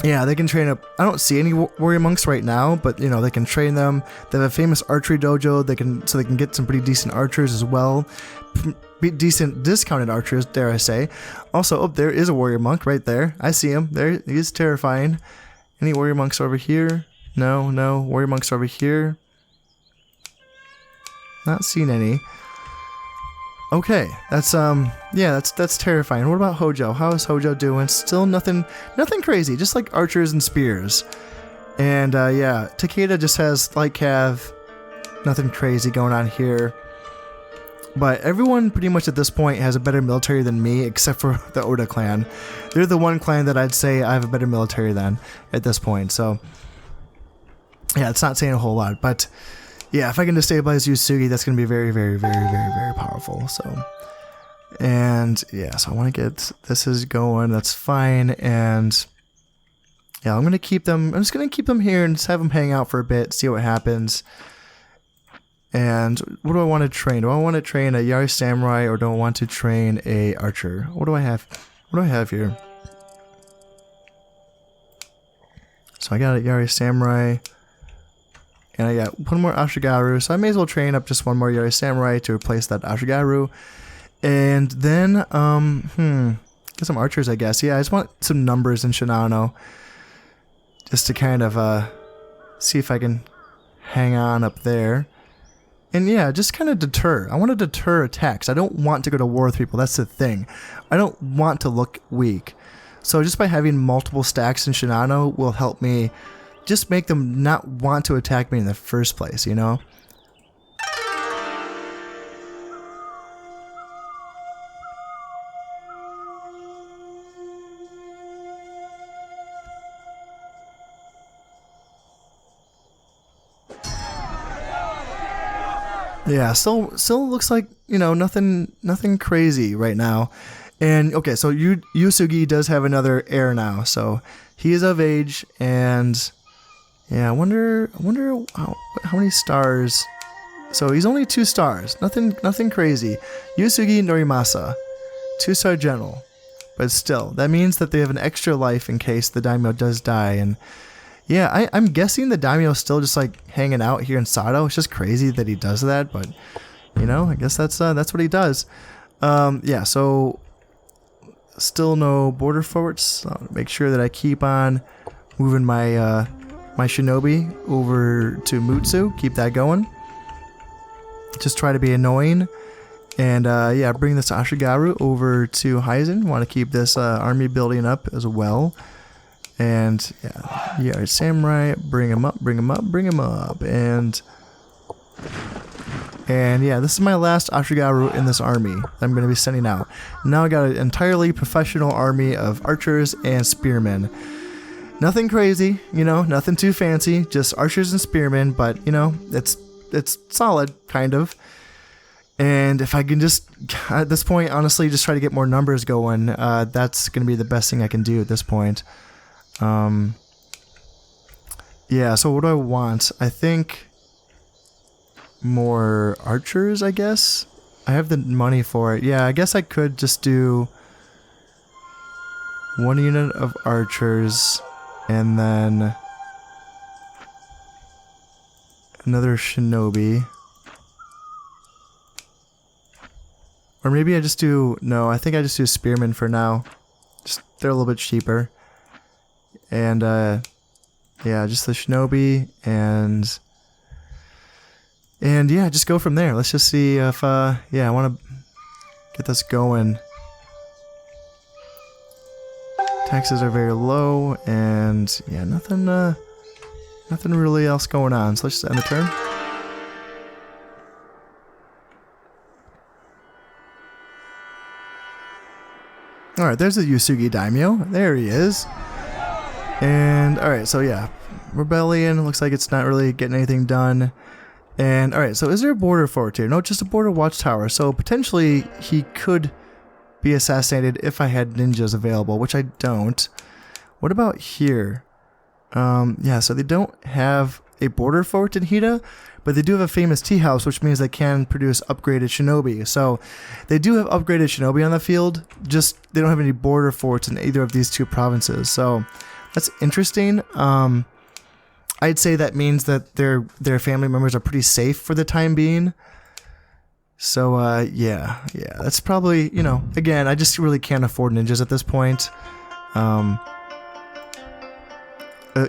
Yeah, they can train up. I don't see any warrior monks right now, but you know, they can train them. They have a famous archery dojo. They can get some pretty decent archers as well. Decent discounted archers, dare I say. Also, oh, there is a warrior monk right there. I see him. There, he is terrifying. Any warrior monks over here? No. Warrior monks over here. Not seen any. Okay, that's that's terrifying. What about Hojo? How is Hojo doing? Still nothing crazy, just like archers and spears. And yeah, Takeda just has light cav, nothing crazy going on here. But everyone pretty much at this point has a better military than me, except for the Oda clan. They're the one clan that I'd say I have a better military than at this point. So yeah, it's not saying a whole lot, but yeah, if I can destabilize Yusugi, that's going to be very, very, very, very, very powerful. So, and yeah, so I want to get this is going. That's fine. And yeah, I'm just going to keep them here and just have them hang out for a bit, see what happens. And what do I want to train? Do I want to train a Yari Samurai, or do I want to train a archer? What do I have? What do I have here? So I got a Yari Samurai. And I got one more Ashigaru, so I may as well train up just one more Yari Samurai to replace that Ashigaru. And then, get some archers, I guess. Yeah, I just want some numbers in Shinano. Just to kind of, see if I can hang on up there. And yeah, just kind of deter. I want to deter attacks. I don't want to go to war with people, that's the thing. I don't want to look weak. So just by having multiple stacks in Shinano will help me just make them not want to attack me in the first place, you know? Yeah, still looks like, you know, nothing crazy right now. And okay, so Yusugi does have another heir now, so he is of age. And yeah, I wonder how many stars. So he's only 2 stars. Nothing crazy. Yusugi Norimasa, 2-star general. But still, that means that they have an extra life in case the daimyo does die. And yeah, I'm guessing the daimyo's still just like hanging out here in Sato. It's just crazy that he does that, but you know, I guess that's what he does. Yeah, so still no border forts. So I'll make sure that I keep on moving my my shinobi over to Mutsu. Keep that going. Just try to be annoying. And yeah, bring this Ashigaru over to Heizen. Want to keep this army building up as well. And yeah, Samurai, bring him up. And And yeah, this is my last Ashigaru in this army I'm going to be sending out. Now I got an entirely professional army of archers and spearmen. Nothing crazy, you know, nothing too fancy, just archers and spearmen, but you know, it's solid, kind of. And if I can just, at this point, honestly, just try to get more numbers going, that's going to be the best thing I can do at this point. Yeah, so what do I want? I think more archers, I guess. I have the money for it. Yeah, I guess I could just do 1 unit of archers and then another shinobi. Or maybe I just do, no, I think I just do spearmen for now. Just, they're a little bit cheaper. And yeah, just the shinobi and yeah, just go from there. Let's just see if, yeah, I want to get this going. Taxes are very low, and yeah, nothing really else going on. So let's just end the turn. Alright, there's the Yusugi Daimyo. There he is. And, alright, so yeah, rebellion. Looks like it's not really getting anything done. And alright, so is there a border fort here? No, just a border watchtower. So potentially he could be assassinated if I had ninjas available, which I don't. What about here? Yeah, so they don't have a border fort in Hida, but they do have a famous tea house, which means they can produce upgraded shinobi. So they do have upgraded shinobi on the field, just they don't have any border forts in either of these two provinces. So that's interesting. I'd say that means that their family members are pretty safe for the time being. So yeah, that's probably, you know, again, I just really can't afford ninjas at this point.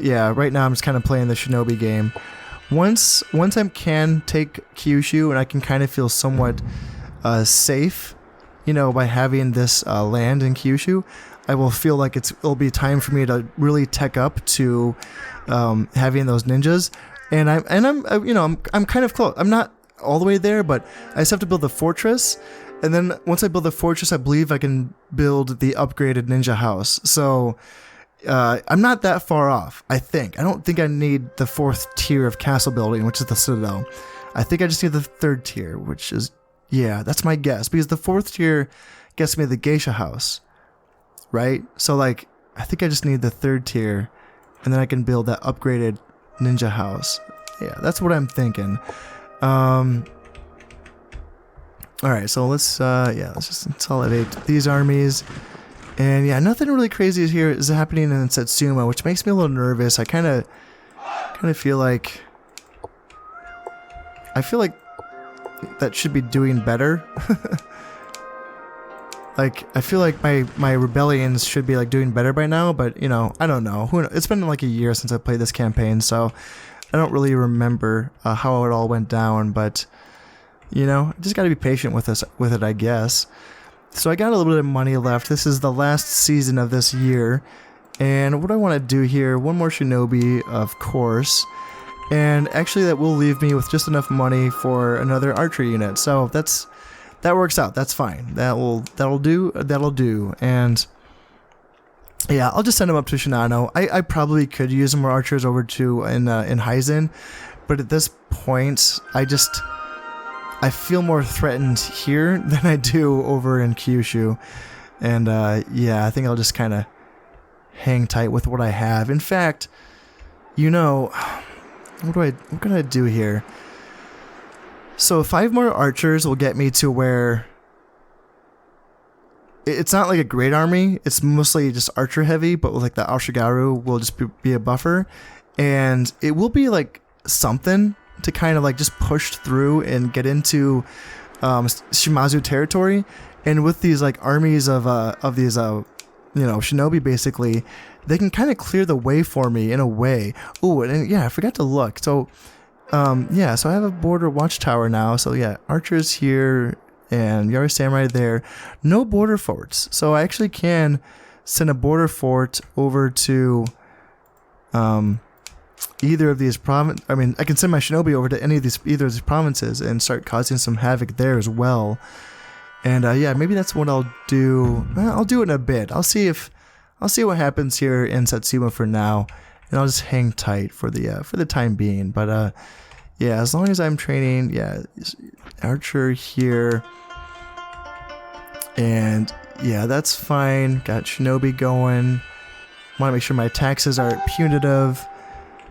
Yeah, right now I'm just kind of playing the shinobi game. Once I can take Kyushu and I can kind of feel somewhat safe, you know, by having this land in Kyushu, I will feel like it'll be time for me to really tech up to having those ninjas. And I'm kind of close. I'm not all the way there, but I just have to build the fortress. And then once I build the fortress, I believe I can build the upgraded ninja house. So I'm not that far off, I think. I don't think I need the 4th tier of castle building, which is the citadel. I think I just need the 3rd tier, which is, yeah, that's my guess. Because the 4th tier gets me the geisha house, right? So like, I think I just need the 3rd tier, and then I can build that upgraded ninja house. Yeah, that's what I'm thinking. Alright, so let's just consolidate these armies. And yeah, nothing really crazy is happening in Satsuma, which makes me a little nervous. I kind of feel like that should be doing better. Like, I feel like my rebellions should be like doing better by now, but you know, I don't know. It's been like a year since I played this campaign, so I don't really remember how it all went down. But you know, just got to be patient with it, I guess. So I got a little bit of money left. This is the last season of this year. And what I want to do here, one more shinobi, of course. And actually that will leave me with just enough money for another archery unit. So that works out. That's fine. That'll do. And yeah, I'll just send them up to Shinano. I probably could use some more archers over to in Heizen, but at this point I feel more threatened here than I do over in Kyushu. And yeah, I think I'll just kind of hang tight with what I have. In fact, you know, what can I do here? So 5 more archers will get me to where it's not like a great army. It's mostly just archer heavy, but with like the Ashigaru will just be a buffer. And it will be like something to kind of like just push through and get into Shimazu territory. And with these like armies of these you know, shinobi, basically they can kind of clear the way for me in a way. Oh, and yeah, I forgot to look. So yeah, so I have a border watchtower now. So yeah, archers here and Yari Samurai there. No border forts, so I actually can send a border fort over to either of these I mean, I can send my shinobi over to either of these provinces and start causing some havoc there as well. And yeah, maybe that's what I'll do. I'll do it in a bit. I'll see what happens here in Satsuma for now, and I'll just hang tight for the time being. But yeah, as long as I'm training, yeah, archer here, and yeah, that's fine. Got shinobi going. Want to make sure my taxes are punitive,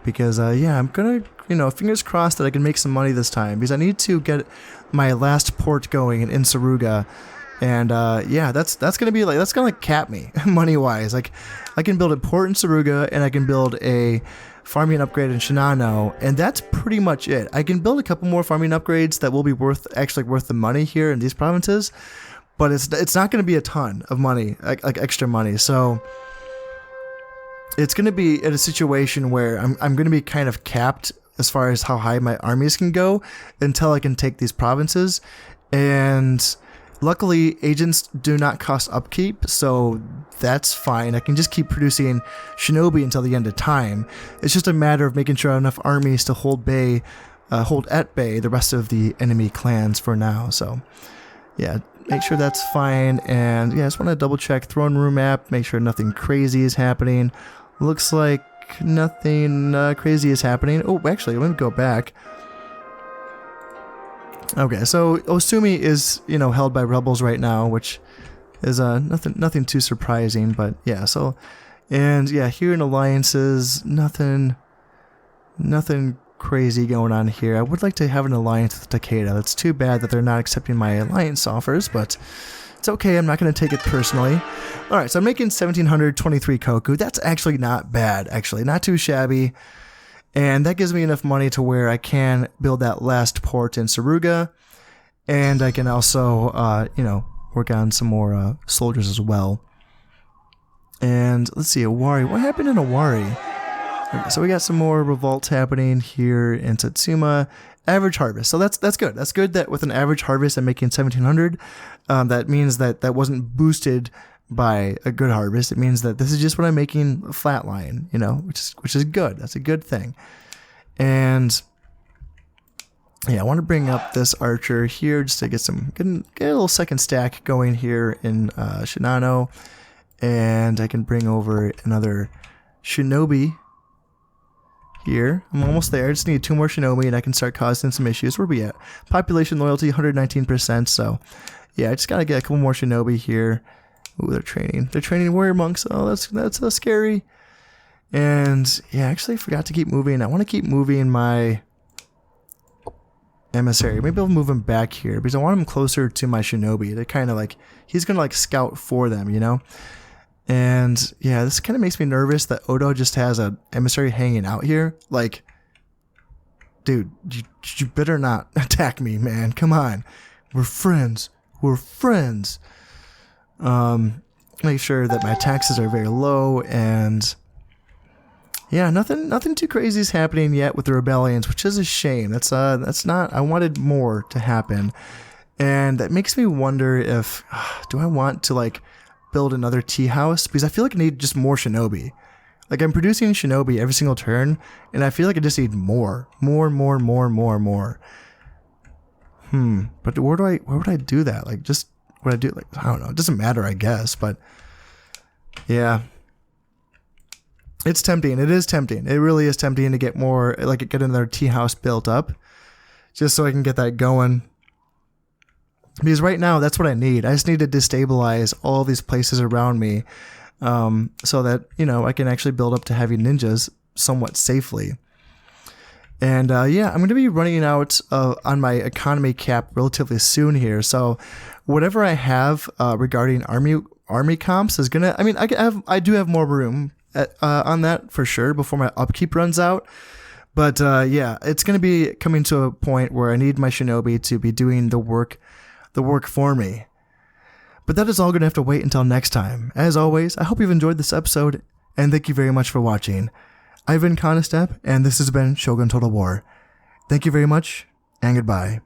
because yeah, I'm gonna, fingers crossed that I can make some money this time, because I need to get my last port going in Saruga. And yeah, that's gonna cap me money wise. Like, I can build a port in Saruga, and I can build a farming upgrade in Shinano, and that's pretty much it. I can build a couple more farming upgrades that will be worth the money here in these provinces, but it's not gonna be a ton of money, like extra money. So it's gonna be in a situation where I'm gonna be kind of capped as far as how high my armies can go until I can take these provinces. And luckily, agents do not cost upkeep, so that's fine. I can just keep producing shinobi until the end of time. It's just a matter of making sure I have enough armies to hold at bay the rest of the enemy clans for now. So yeah, make sure that's fine. And yeah, I just want to double check throne room map, make sure nothing crazy is happening. Looks like nothing crazy is happening. Oh, actually, let me go back. Okay, so Osumi is, held by rebels right now, which is nothing too surprising, but yeah, so, and yeah, here in alliances, nothing crazy going on here. I would like to have an alliance with Takeda. It's too bad that they're not accepting my alliance offers, but it's okay, I'm not going to take it personally. Alright, so I'm making 1,723 koku. That's actually not bad, actually, not too shabby. And that gives me enough money to where I can build that last port in Saruga. And I can also, work on some more soldiers as well. And let's see, Owari. What happened in Owari? Okay, so we got some more revolts happening here in Satsuma. Average harvest. So that's good. That's good that with an average harvest I'm making 1,700. That means that wasn't boosted by a good harvest. It means that this is just what I'm making a flat line, which is good. That's a good thing. And yeah, I want to bring up this archer here just to get a little second stack going here in Shinano, and I can bring over another shinobi here. I'm almost there. I just need 2 more shinobi and I can start causing some issues. Where we at? Population loyalty 119%. So yeah, I just gotta get a couple more shinobi here. Ooh, they're training warrior monks. Oh, that's scary. And yeah, actually I forgot to keep moving. I want to keep moving my emissary. Maybe I'll move him back here because I want him closer to my shinobi. They kind of he's gonna scout for them, And yeah, this kind of makes me nervous that Odo just has an emissary hanging out here. Dude, you better not attack me, man. Come on, we're friends. Make sure that my taxes are very low, and yeah, nothing too crazy is happening yet with the rebellions, which is a shame. That's not. I wanted more to happen, and that makes me wonder if do I want to build another tea house, because I feel like I need just more shinobi. I'm producing shinobi every single turn, and I feel like I just need more. But where would I do that? Just what I do? I don't know. It doesn't matter, I guess. But yeah, it's tempting. It is tempting. It really is tempting to get more, get another tea house built up, just so I can get that going. Because right now, that's what I need. I just need to destabilize all these places around me, so that I can actually build up to having ninjas somewhat safely. And yeah, I'm going to be running out on my economy cap relatively soon here. So whatever I have regarding army comps is gonna. I mean, I do have more room on that for sure before my upkeep runs out. But yeah, it's going to be coming to a point where I need my shinobi to be doing the work for me. But that is all going to have to wait until next time. As always, I hope you've enjoyed this episode, and thank you very much for watching. I've been Constep, and this has been Shogun Total War. Thank you very much, and goodbye.